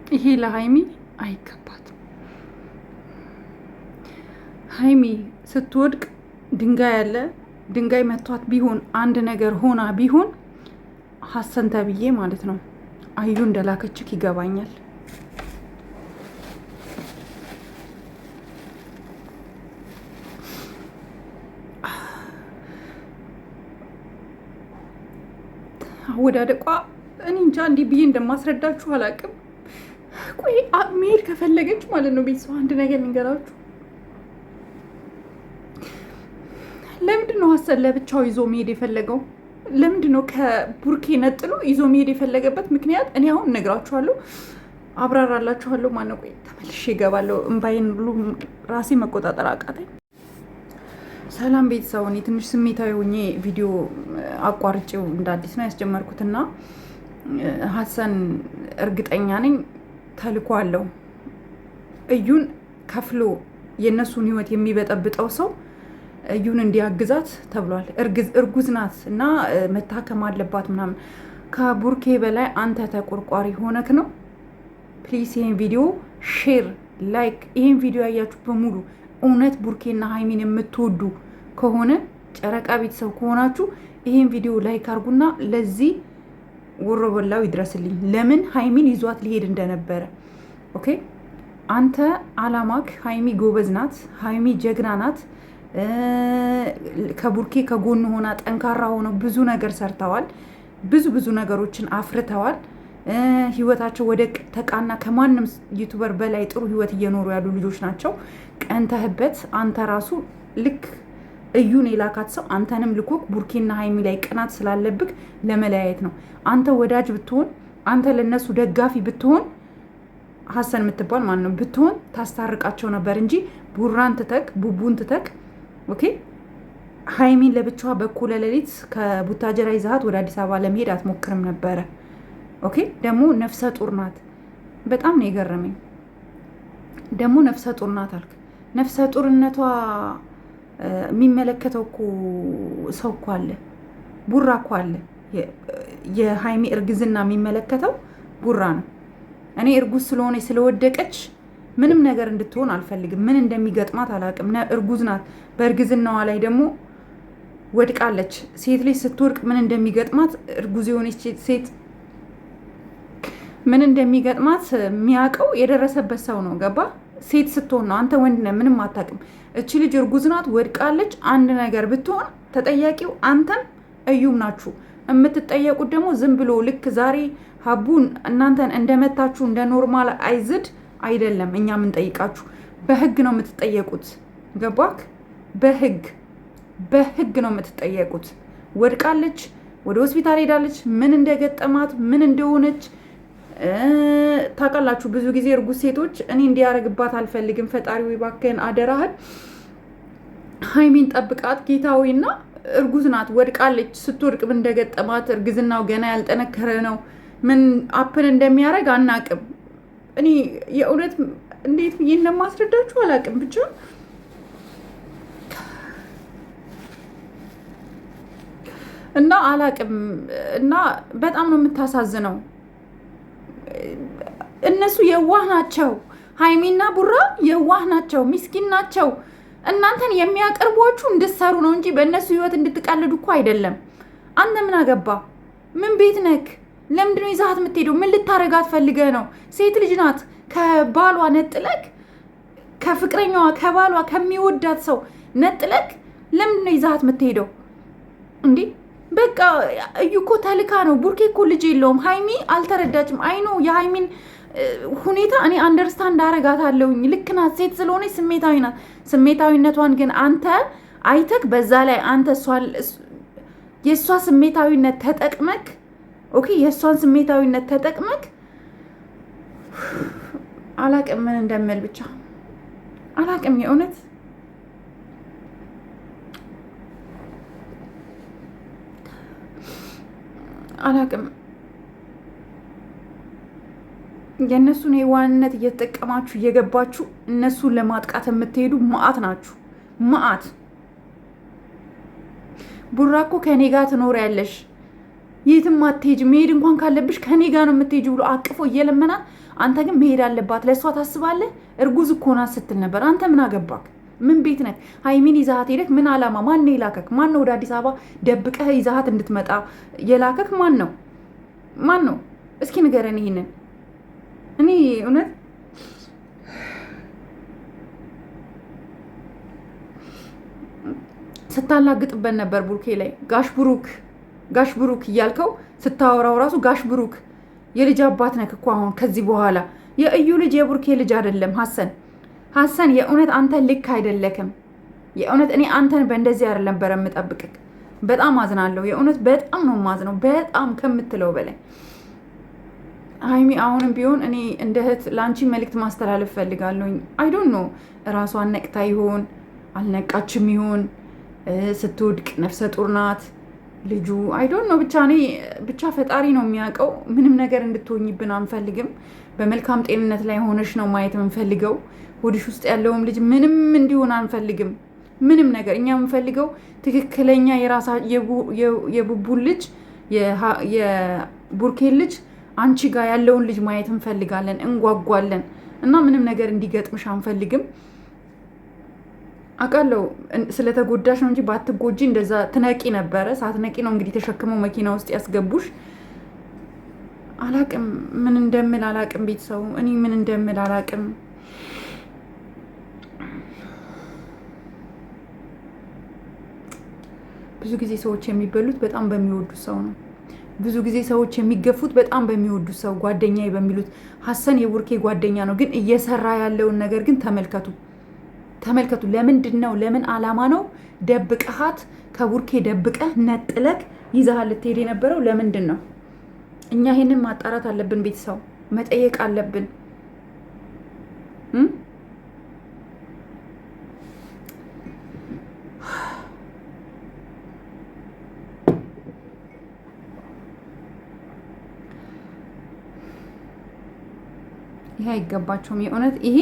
ይሄ ለሀይሚ አይገባትም። ሀይሚ ስትወድቅ ድንጋይ መቷት ቢሆን አንድ ነገር ሆና ቢሆን ሀሰን ተብዬ ማለት ነው አዩ እንደላከችክ ይገባኛል። አወዳደቋ እኔ እንጃ እንዲህ ብዬ እንደማስረዳችሁ አላውቅም። ቆይ መሄድ ከፈለገች ማለት ነው ቤተሰብ አንድ ነገር ልንገራችሁ። ለምንድን ነው ሀሰን ለብቻው ይዞ መሄድ የፈለገው? ለምንድን ነው ከቡርኬ ነጥሎ ይዞ መሄድ የፈለገበት ምክንያት? እኔ አሁን እነግራችኋለሁ፣ አብራራላችኋለሁ። ማነው ቆይ ተመልሼ እገባለሁ። እምባዬን ሁሉ ራሴ መቆጣጠር አቃተኝ። ሰላም ቤተሰብ፣ እኔ ትንሽ ስሜታዊ ሆኜ ቪዲዮ አቋርጬው እንደ አዲስ ነው ያስጀመርኩትና ሀሰን እርግጠኛ ነኝ ተልኮ አለው። እዩን ከፍሎ የእነሱን ህይወት የሚበጠብጠው ሰው እዩን እንዲያግዛት ተብሏል። እርጉዝ ናት እና መታከም አለባት ምናምን። ከቡርኬ በላይ አንተ ተቆርቋሪ ሆነክ ነው። ፕሊስ ይሄን ቪዲዮ ሼር፣ ላይክ፣ ይሄን ቪዲዮ ያያችሁ በሙሉ እውነት ቡርኬና ሀይሚን የምትወዱ ከሆነ ጨረቃ ቤተሰብ ከሆናችሁ ይሄን ቪዲዮ ላይክ አርጉና ለዚህ ወሮበላው ይድረስልኝ። ለምን ሀይሚን ይዟት ሊሄድ እንደነበረ። ኦኬ አንተ አላማክ ሀይሚ ጎበዝ ናት፣ ሀይሚ ጀግና ናት። ከቡርኬ ከጎን ሆና ጠንካራ ሆነው ብዙ ነገር ሰርተዋል። ብዙ ነገሮችን አፍርተዋል። ህይወታቸው ወደ ተቃና ከማንም ዩቱበር በላይ ጥሩ ህይወት እየኖሩ ያሉ ልጆች ናቸው። ቀንተህበት አንተ ራሱ ልክ እዩን የላካት ሰው አንተንም ልኮክ ቡርኬና ሀይሚ ላይ ቅናት ስላለብክ ለመለያየት ነው። አንተ ወዳጅ ብትሆን፣ አንተ ለነሱ ደጋፊ ብትሆን፣ ሀሰን የምትባል ማለት ነው ብትሆን ታስታርቃቸው ነበር እንጂ ቡራን ትተክ ቡቡን ትተክ ኦኬ ሀይሚን ለብቻዋ በኩለ ሌሊት ከቡታጀራ ይዛሃት ወደ አዲስ አበባ ለመሄድ አትሞክርም ነበረ። ኦኬ ደግሞ ነፍሰ ጡር ናት። በጣም ነው የገረመኝ። ደግሞ ነፍሰ ጡር ናት አልክ። ነፍሰ ጡርነቷ የሚመለከተው እኮ ሰው እኮ አለ፣ ቡራ እኮ አለ። የሀይሚ እርግዝና የሚመለከተው ቡራ ነው። እኔ እርጉዝ ስለሆነ ስለወደቀች ምንም ነገር እንድትሆን አልፈልግም። ምን እንደሚገጥማት አላውቅም። እርጉዝ ናት። በእርግዝናዋ ላይ ደግሞ ወድቃለች። ሴት ልጅ ስትወድቅ ምን እንደሚገጥማት እርጉዝ የሆነች ሴት ምን እንደሚገጥማት የሚያውቀው የደረሰበት ሰው ነው። ገባ? ሴት ስትሆን ነው። አንተ ወንድ ነህ፣ ምንም አታውቅም። እቺ ልጅ እርጉዝ ናት፣ ወድቃለች። አንድ ነገር ብትሆን ተጠያቂው አንተም እዩም ናችሁ። የምትጠየቁት ደግሞ ዝም ብሎ ልክ ዛሬ ሀቡን እናንተን እንደመታችሁ እንደ ኖርማል አይዝድ አይደለም። እኛ የምንጠይቃችሁ በህግ ነው የምትጠየቁት። ገባክ? በህግ ነው የምትጠየቁት። ወድቃለች፣ ወደ ሆስፒታል ሄዳለች። ምን እንደገጠማት ምን እንደሆነች ታውቃላችሁ። ብዙ ጊዜ እርጉዝ ሴቶች እኔ እንዲያረግባት አልፈልግም፣ ፈጣሪው እባክህን አደራህን ሀይሚን ጠብቃት ጌታዊና። እርጉዝ ናት፣ ወድቃለች። ስትወድቅ ምን እንደገጠማት እርግዝናው ገና ያልጠነከረ ነው። ምን አፕን እንደሚያደርግ አናቅም። እኔ የእውነት እንዴት ብዬ እንደማስረዳችሁ አላቅም። ብቻ እና አላቅም እና በጣም ነው የምታሳዝነው። እነሱ የዋህ ናቸው። ሀይሚና ቡራ የዋህ ናቸው፣ ሚስኪን ናቸው። እናንተን የሚያቀርቧችሁ እንድትሰሩ ነው እንጂ በእነሱ ህይወት እንድትቀልዱ እኮ አይደለም። አንተ ምን አገባ? ምን ቤት ነክ? ለምንድነው ይዛሃት የምትሄደው? ምን ልታረጋት ፈልገህ ነው? ሴት ልጅ ናት። ከባሏ ነጥለክ፣ ከፍቅረኛዋ ከባሏ ከሚወዳት ሰው ነጥለክ ለምንድነው ይዛሃት የምትሄደው እንዴ? በቃ እዩ እኮ ተልካ ነው። ቡርኬ እኮ ልጅ የለውም። ሀይሚ አልተረዳችም። አይኖ የሀይሚን ሁኔታ እኔ አንደርስታንድ አረጋታለሁኝ። ልክ ናት፣ ሴት ስለሆነች ስሜታዊ ናት። ስሜታዊነቷን ግን አንተ አይተክ በዛ ላይ አንተ የእሷ ስሜታዊነት ተጠቅመክ ኦኬ፣ የእሷን ስሜታዊነት ተጠቅመክ አላቅም ምን እንደምል ብቻ አላቅም። የእውነት አላቅም። የእነሱን የዋንነት እየተጠቀማችሁ እየገባችሁ እነሱን ለማጥቃት የምትሄዱ መዓት ናችሁ። መዓት ቡራ እኮ ከኔ ጋር ትኖሪያለሽ የትም አትሄጂም፣ መሄድ እንኳን ካለብሽ ከኔ ጋር ነው የምትሄጂው ብሎ አቅፎ እየለመናት፣ አንተ ግን መሄድ አለባት ለእሷ ታስባለህ፣ እርጉዝ እኮ ናት ስትል ነበር። አንተ ምን አገባክ? ምን ቤት ነህ? ሀይሚን ይዛሀት ሄደክ ምን አላማ? ማን ነው የላከክ? ማን ነው ወደ አዲስ አበባ ደብቀህ ይዛሀት እንድትመጣ የላከክ? ማን ነው? ማን ነው? እስኪ ንገረን ይሄንን። እኔ እውነት ስታላግጥበት ነበር ቡርኬ ላይ። ጋሽ ብሩክ እያልከው ስታወራው ራሱ ጋሽ ብሩክ የልጅ አባት ነክ እኮ አሁን ከዚህ በኋላ የእዩ ልጅ የቡርኬ ልጅ አይደለም። ሀሰን የእውነት አንተ ልክ አይደለክም። የእውነት እኔ አንተን በእንደዚህ አይደለም ነበር የምጠብቅክ። በጣም አዝናለሁ። የእውነት በጣም ነው ማዝነው፣ በጣም ከምትለው በላይ። ሀይሚ አሁንም ቢሆን እኔ እንደ እህት ለአንቺ መልእክት ማስተላለፍ ፈልጋለሁኝ። አይ ዶንት ኖ እራሷን ነቅታ ይሆን አልነቃችም ይሆን፣ ስትወድቅ ነፍሰ ጡር ናት ልጁ። አይ ዶንት ኖ ብቻ ፈጣሪ ነው የሚያውቀው። ምንም ነገር እንድትሆኝብን አንፈልግም። በመልካም ጤንነት ላይ ሆነሽ ነው ማየት የምንፈልገው። ሆድሽ ውስጥ ያለውም ልጅ ምንም እንዲሆን አንፈልግም። ምንም ነገር እኛ የምንፈልገው ትክክለኛ የቡቡን ልጅ የቡርኬን ልጅ አንቺ ጋር ያለውን ልጅ ማየት እንፈልጋለን፣ እንጓጓለን። እና ምንም ነገር እንዲገጥምሽ አንፈልግም። አውቃለሁ ስለተጎዳሽ ነው እንጂ ባትጎጂ እንደዛ ትነቂ ነበረ። ሳትነቂ ነው እንግዲህ ተሸክመው መኪና ውስጥ ያስገቡሽ። አላቅም ምን እንደምል አላቅም። ቤተሰቡ እኔ ምን እንደምል አላቅም። ብዙ ጊዜ ሰዎች የሚበሉት በጣም በሚወዱት ሰው ነው። ብዙ ጊዜ ሰዎች የሚገፉት በጣም በሚወዱት ሰው፣ ጓደኛዬ በሚሉት። ሀሰን የቡርኬ ጓደኛ ነው፣ ግን እየሰራ ያለውን ነገር ግን ተመልከቱ። ለምንድን ነው? ለምን አላማ ነው ደብቀሃት ከቡርኬ ደብቀህ ነጥለክ ይዛሃል ልትሄድ የነበረው? ለምንድን ነው? እኛ ይሄንን ማጣራት አለብን። ቤተሰብ መጠየቅ አለብን። ይሄ አይገባቸውም። የእውነት ይሄ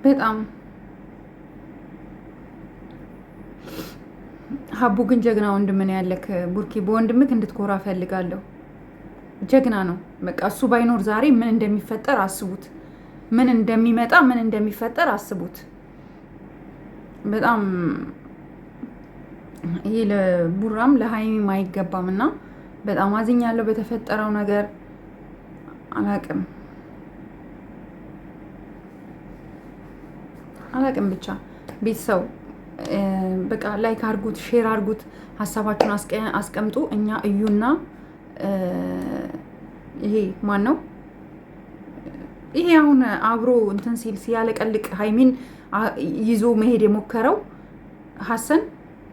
በጣም ሀቡ ግን ጀግና ወንድም ነው ያለክ ቡርኬ። በወንድምክ እንድትኮራ ፈልጋለሁ። ጀግና ነው። በቃ እሱ ባይኖር ዛሬ ምን እንደሚፈጠር አስቡት። ምን እንደሚመጣ ምን እንደሚፈጠር አስቡት። በጣም ይሄ ለቡራም ለሀይሚም አይገባም እና በጣም አዝኛለሁ በተፈጠረው ነገር። አላቅም ብቻ ቤተሰብ በቃ ላይክ አርጉት፣ ሼር አርጉት፣ ሀሳባችሁን አስቀምጡ። እኛ እዩና ይሄ ማን ነው ይሄ አሁን አብሮ እንትን ሲል ሲያለቀልቅ ሀይሚን ይዞ መሄድ የሞከረው ሀሰን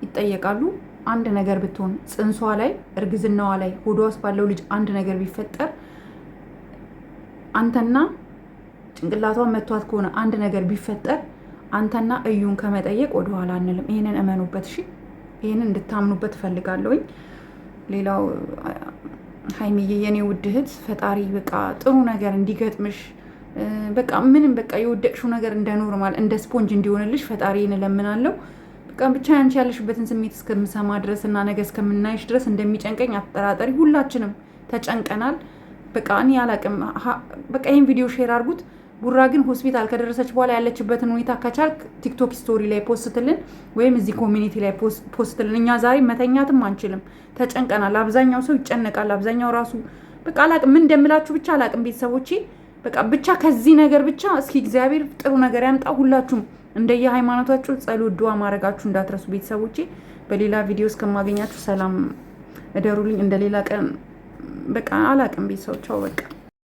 ይጠየቃሉ። አንድ ነገር ብትሆን ጽንሷ ላይ እርግዝናዋ ላይ ሆዷ ውስጥ ባለው ልጅ አንድ ነገር ቢፈጠር አንተና ጭንቅላቷ መቷት ከሆነ አንድ ነገር ቢፈጠር አንተና እዩን ከመጠየቅ ወደኋላ አንልም። ይሄንን እመኑበት። እሺ፣ ይሄንን እንድታምኑበት እፈልጋለሁኝ። ሌላው ሀይሚዬ የኔ ውድ እህት ፈጣሪ በቃ ጥሩ ነገር እንዲገጥምሽ በቃ ምንም በቃ የወደቅሽው ነገር እንደ ኖርማል እንደ ስፖንጅ እንዲሆንልሽ ፈጣሪን እለምናለሁ። በቃ ብቻ ያንቺ ያለሽበትን ስሜት እስከምሰማ ድረስ እና ነገ እስከምናይሽ ድረስ እንደሚጨንቀኝ አትጠራጠሪ። ሁላችንም ተጨንቀናል። በቃ እኔ አላቅም። በቃ ይህን ቪዲዮ ሼር አድርጉት። ቡራ ግን ሆስፒታል ከደረሰች በኋላ ያለችበትን ሁኔታ ከቻልክ ቲክቶክ ስቶሪ ላይ ፖስትልን ወይም እዚህ ኮሚኒቲ ላይ ፖስትልን። እኛ ዛሬ መተኛትም አንችልም፣ ተጨንቀናል። አብዛኛው ሰው ይጨነቃል። አብዛኛው ራሱ በቃ አላቅም ምን እንደምላችሁ ብቻ አላቅም። ቤተሰቦቼ በቃ ብቻ ከዚህ ነገር ብቻ እስኪ እግዚአብሔር ጥሩ ነገር ያምጣ። ሁላችሁም እንደየ ሃይማኖታችሁ ጸሎት፣ ዱዓ ማድረጋችሁ እንዳትረሱ ቤተሰቦቼ። በሌላ ቪዲዮ እስከማገኛችሁ ሰላም እደሩልኝ። እንደሌላ ቀን በቃ አላቅም ቤተሰቦቻው በቃ